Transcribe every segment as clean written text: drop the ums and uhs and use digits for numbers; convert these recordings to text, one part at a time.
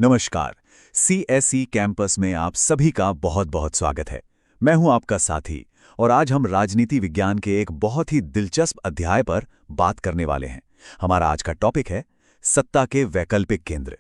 नमस्कार। CSE campus में आप सभी का बहुत बहुत स्वागत है। मैं हूं आपका साथी और आज हम राजनीति विज्ञान के एक बहुत ही दिलचस्प अध्याय पर बात करने वाले हैं। हमारा आज का टॉपिक है सत्ता के वैकल्पिक केंद्र।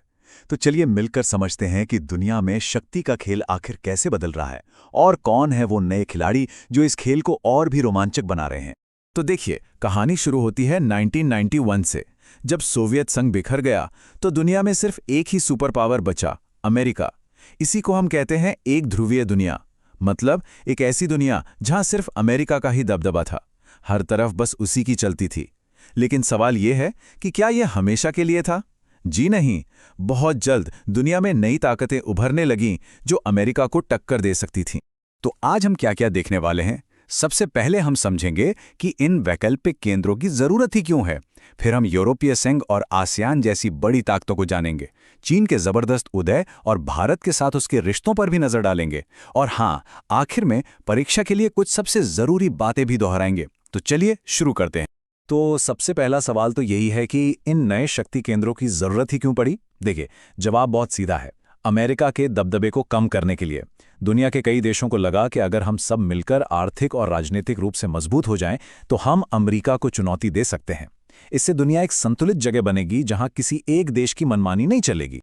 तो चलिए मिलकर समझते हैं कि दुनिया में शक्ति का खेल आखिर कैसे बदल रहा है और कौन है वो नए खिलाड़ी जो इस खेल को और भी रोमांचक बना रहे हैं। तो देखिए, कहानी शुरू होती है 1991 से। जब सोवियत संघ बिखर गया तो दुनिया में सिर्फ एक ही सुपर पावर बचा, अमेरिका। इसी को हम कहते हैं एक ध्रुवीय दुनिया, मतलब एक ऐसी दुनिया जहां सिर्फ अमेरिका का ही दबदबा था। हर तरफ बस उसी की चलती थी। लेकिन सवाल यह है कि क्या यह हमेशा के लिए था? जी नहीं। बहुत जल्द दुनिया में नई ताकतें उभरने लगीं जो अमेरिका को टक्कर दे सकती थीं। तो आज हम क्या क्या देखने वाले हैं? सबसे पहले हम समझेंगे कि इन वैकल्पिक केंद्रों की जरूरत ही क्यों है। फिर हम यूरोपीय संघ और आसियान जैसी बड़ी ताकतों को जानेंगे, चीन के जबरदस्त उदय और भारत के साथ उसके रिश्तों पर भी नजर डालेंगे। और हाँ, आखिर में परीक्षा के लिए कुछ सबसे जरूरी बातें भी दोहराएंगे। तो चलिए शुरू करते हैं। तो सबसे पहला सवाल तो यही है कि इन नए शक्ति केंद्रों की जरूरत ही क्यों पड़ी? देखिए, जवाब बहुत सीधा है। अमेरिका के दबदबे को कम करने के लिए। दुनिया के कई देशों को लगा कि अगर हम सब मिलकर आर्थिक और राजनीतिक रूप से मजबूत हो जाएं, तो हम अमेरिका को चुनौती दे सकते हैं। इससे दुनिया एक संतुलित जगह बनेगी जहां किसी एक देश की मनमानी नहीं चलेगी।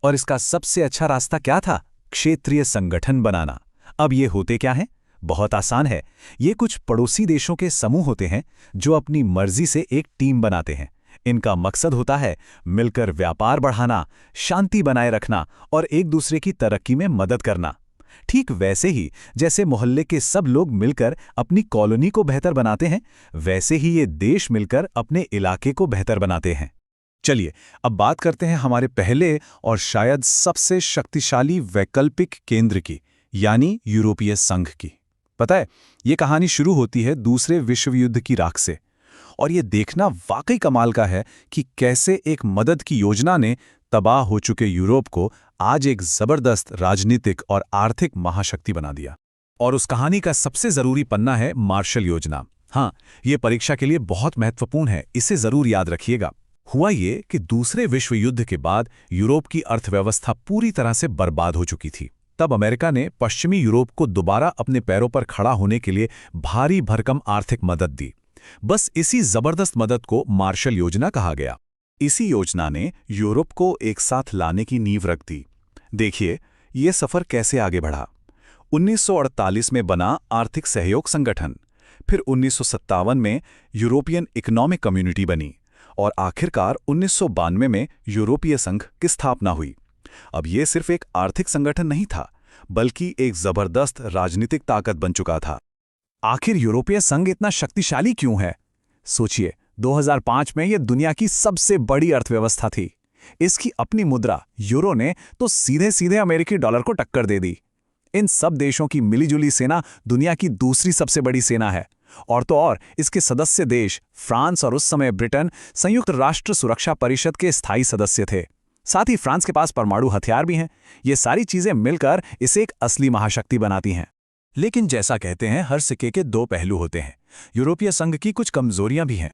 और इसका सबसे अच्छा रास्ता क्या था? क्षेत्रीय संगठन बनाना। अब ये होते क्या हैं? बहुत आसान है। ये कुछ पड़ोसी देशों के समूह होते हैं जो अपनी मर्जी से एक टीम बनाते हैं। इनका मकसद होता है मिलकर व्यापार बढ़ाना, शांति बनाए रखना और एक दूसरे की तरक्की में मदद करना। ठीक वैसे ही जैसे मोहल्ले के सब लोग मिलकर अपनी कॉलोनी को बेहतर बनाते हैं, वैसे ही ये देश मिलकर अपने इलाके को बेहतर बनाते हैं। चलिए अब बात करते हैं हमारे पहले और शायद सबसे शक्तिशाली वैकल्पिक केंद्र की, यानी यूरोपीय संघ की। पता है, ये कहानी शुरू होती है दूसरे विश्व युद्ध की राख से। और ये देखना वाकई कमाल का है कि कैसे एक मदद की योजना ने तबाह हो चुके यूरोप को आज एक जबरदस्त राजनीतिक और आर्थिक महाशक्ति बना दिया। और उस कहानी का सबसे जरूरी पन्ना है मार्शल योजना। हाँ, ये परीक्षा के लिए बहुत महत्वपूर्ण है, इसे जरूर याद रखिएगा। हुआ ये कि दूसरे विश्व युद्ध के बाद यूरोप की अर्थव्यवस्था पूरी तरह से बर्बाद हो चुकी थी। तब अमेरिका ने पश्चिमी यूरोप को दोबारा अपने पैरों पर खड़ा होने के लिए भारी भरकम आर्थिक मदद दी। बस इसी जबरदस्त मदद को मार्शल योजना कहा गया। इसी योजना ने यूरोप को एक साथ लाने की नींव रख दी। देखिए, ये सफर कैसे आगे बढ़ा। 1948 में बना आर्थिक सहयोग संगठन, फिर 1957 में यूरोपियन इकोनॉमिक कम्युनिटी बनी और आखिरकार 1992 में यूरोपीय संघ की स्थापना हुई। अब ये सिर्फ एक आर्थिक संगठन नहीं था, बल्कि एक जबरदस्त राजनीतिक ताकत बन चुका था। आखिर यूरोपीय संघ इतना शक्तिशाली क्यों है? सोचिए, 2005 में यह दुनिया की सबसे बड़ी अर्थव्यवस्था थी। इसकी अपनी मुद्रा यूरो ने तो सीधे सीधे अमेरिकी डॉलर को टक्कर दे दी। इन सब देशों की मिलीजुली सेना दुनिया की दूसरी सबसे बड़ी सेना है। और तो और इसके सदस्य देश फ्रांस और उस समय ब्रिटेन संयुक्त राष्ट्र सुरक्षा परिषद के स्थायी सदस्य थे। साथ ही फ्रांस के पास परमाणु हथियार भी हैं। ये सारी चीजें मिलकर इसे एक असली महाशक्ति बनाती हैं। लेकिन जैसा कहते हैं, हर सिक्के के दो पहलू होते हैं। यूरोपीय संघ की कुछ कमजोरियां भी हैं।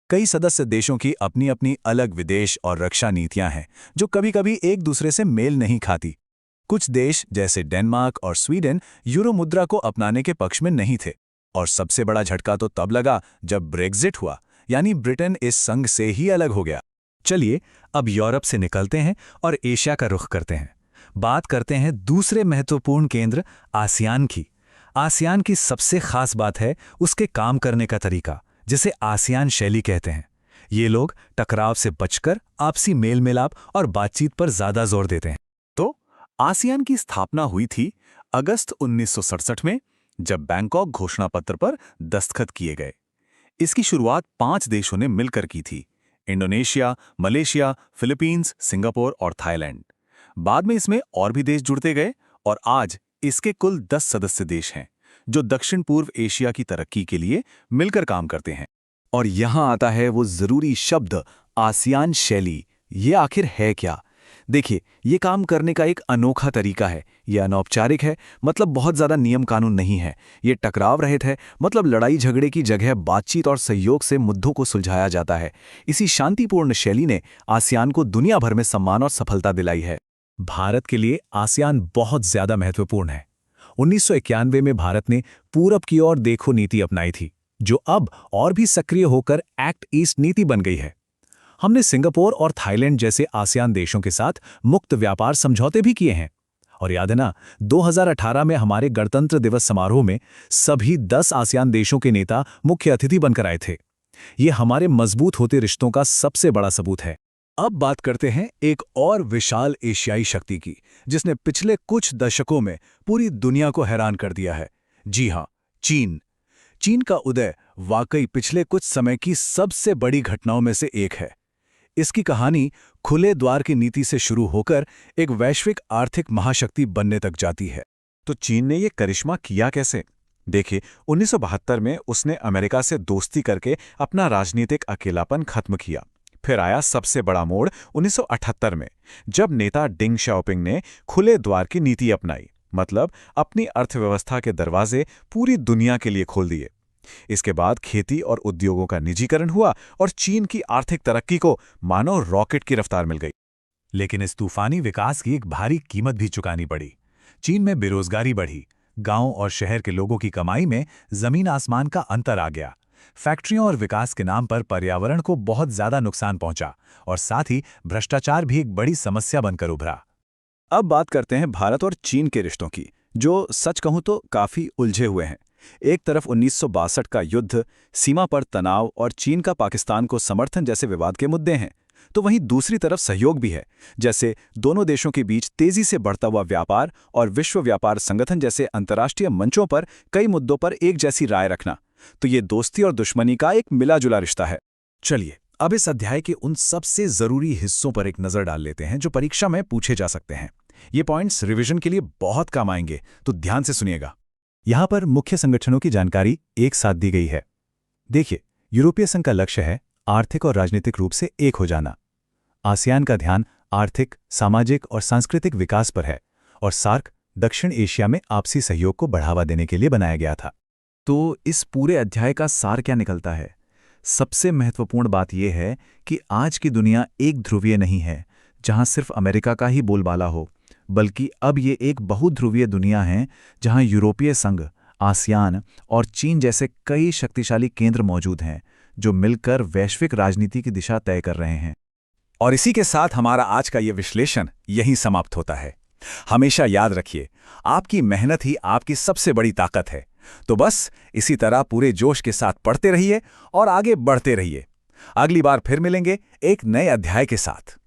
कई सदस्य देशों की अपनी अपनी अलग विदेश और रक्षा नीतियां हैं जो कभी-कभी एक दूसरे से मेल नहीं खाती। कुछ देश जैसे डेनमार्क और स्वीडन यूरो मुद्रा को अपनाने के पक्ष में नहीं थे। और सबसे बड़ा झटका तो तब लगा जब ब्रेक्जिट हुआ, यानी ब्रिटेन इस संघ से ही अलग हो गया। चलिए अब यूरोप से निकलते हैं और एशिया का रुख करते हैं। बात करते हैं दूसरे महत्वपूर्ण केंद्र आसियान की। आसियान की सबसे खास बात है उसके काम करने का तरीका, जिसे आसियान शैली कहते हैं। ये लोग टकराव से बचकर आपसी मेल मिलाप और बातचीत पर ज्यादा जोर देते हैं। तो आसियान की स्थापना हुई थी अगस्त 1967 में, जब बैंकॉक घोषणा पत्र पर दस्तखत किए गए। इसकी शुरुआत 5 देशों ने मिलकर की थी: इंडोनेशिया, मलेशिया, फिलीपींस, सिंगापुर और थाईलैंड। बाद में इसमें और भी देश जुड़ते गए और आज इसके कुल 10 सदस्य देश हैं जो दक्षिण पूर्व एशिया की तरक्की के लिए मिलकर काम करते हैं। और यहां आता है वो जरूरी शब्द, आसियान शैली। ये आखिर है क्या? देखिए, ये काम करने का एक अनोखा तरीका है। ये अनौपचारिक है, मतलब बहुत ज्यादा नियम कानून नहीं है। ये टकराव रहित है, मतलब लड़ाई झगड़े की जगह बातचीत और सहयोग से मुद्दों को सुलझाया जाता है। इसी शांतिपूर्ण शैली ने आसियान को दुनिया भर में सम्मान और सफलता दिलाई है। भारत के लिए आसियान बहुत ज्यादा महत्वपूर्ण है। 1991 में भारत ने पूरब की ओर देखो नीति अपनाई थी, जो अब और भी सक्रिय होकर एक्ट ईस्ट नीति बन गई है। हमने सिंगापुर और थाईलैंड जैसे आसियान देशों के साथ मुक्त व्यापार समझौते भी किए हैं। और याद है ना, 2018 में हमारे गणतंत्र दिवस समारोह में सभी 10 आसियान देशों के नेता मुख्य अतिथि बनकर आए थे। ये हमारे मजबूत होते रिश्तों का सबसे बड़ा सबूत है। अब बात करते हैं एक और विशाल एशियाई शक्ति की, जिसने पिछले कुछ दशकों में पूरी दुनिया को हैरान कर दिया है। जी हां, चीन। चीन का उदय वाकई पिछले कुछ समय की सबसे बड़ी घटनाओं में से एक है। इसकी कहानी खुले द्वार की नीति से शुरू होकर एक वैश्विक आर्थिक महाशक्ति बनने तक जाती है। तो चीन ने ये करिश्मा किया कैसे? देखिए, 1972 में उसने अमेरिका से दोस्ती करके अपना राजनीतिक अकेलापन खत्म किया। फिर आया सबसे बड़ा मोड़ 1978 में, जब नेता डिंग शाओपिंग ने खुले द्वार की नीति अपनाई, मतलब अपनी अर्थव्यवस्था के दरवाजे पूरी दुनिया के लिए खोल दिए। इसके बाद खेती और उद्योगों का निजीकरण हुआ और चीन की आर्थिक तरक्की को मानो रॉकेट की रफ्तार मिल गई। लेकिन इस तूफानी विकास की एक भारी कीमत भी चुकानी पड़ी। चीन में बेरोजगारी बढ़ी, गांव और शहर के लोगों की कमाई में जमीन आसमान का अंतर आ गया। फैक्ट्रियों और विकास के नाम पर पर्यावरण को बहुत ज्यादा नुकसान पहुंचा और साथ ही भ्रष्टाचार भी एक बड़ी समस्या बनकर उभरा। अब बात करते हैं भारत और चीन के रिश्तों की, जो सच कहूं तो काफी उलझे हुए हैं। एक तरफ 1962 का युद्ध, सीमा पर तनाव और चीन का पाकिस्तान को समर्थन जैसे विवाद के मुद्दे हैं, तो वहीं दूसरी तरफ सहयोग भी है, जैसे दोनों देशों के बीच तेजी से बढ़ता हुआ व्यापार और विश्व व्यापार संगठन जैसे अंतर्राष्ट्रीय मंचों पर कई मुद्दों पर एक जैसी राय रखना। तो ये दोस्ती और दुश्मनी का एक मिला-जुला रिश्ता है। चलिए, अब इस अध्याय के उन सबसे जरूरी हिस्सों पर एक नजर डाल लेते हैं जो परीक्षा में पूछे जा सकते हैं। ये पॉइंट्स रिवीजन के लिए बहुत काम आएंगे, तो ध्यान से सुनिएगा। यहां पर मुख्य संगठनों की जानकारी एक साथ दी गई है। देखिए, यूरोपीय संघ का लक्ष्य है आर्थिक और राजनीतिक रूप से एक हो जाना। आसियान का ध्यान आर्थिक, सामाजिक और सांस्कृतिक विकास पर है, और सार्क दक्षिण एशिया में आपसी सहयोग को बढ़ावा देने के लिए बनाया गया था। तो इस पूरे अध्याय का सार क्या निकलता है? सबसे महत्वपूर्ण बात यह है कि आज की दुनिया एक ध्रुवीय नहीं है, जहां सिर्फ अमेरिका का ही बोलबाला हो, बल्कि अब ये एक बहुध्रुवीय दुनिया है जहां यूरोपीय संघ, आसियान और चीन जैसे कई शक्तिशाली केंद्र मौजूद हैं, जो मिलकर वैश्विक राजनीति की दिशा तय कर रहे हैं। और इसी के साथ हमारा आज का ये विश्लेषण यहीं समाप्त होता है। हमेशा याद रखिए, आपकी मेहनत ही आपकी सबसे बड़ी ताकत है। तो बस इसी तरह पूरे जोश के साथ पढ़ते रहिए और आगे बढ़ते रहिए। अगली बार फिर मिलेंगे एक नए अध्याय के साथ।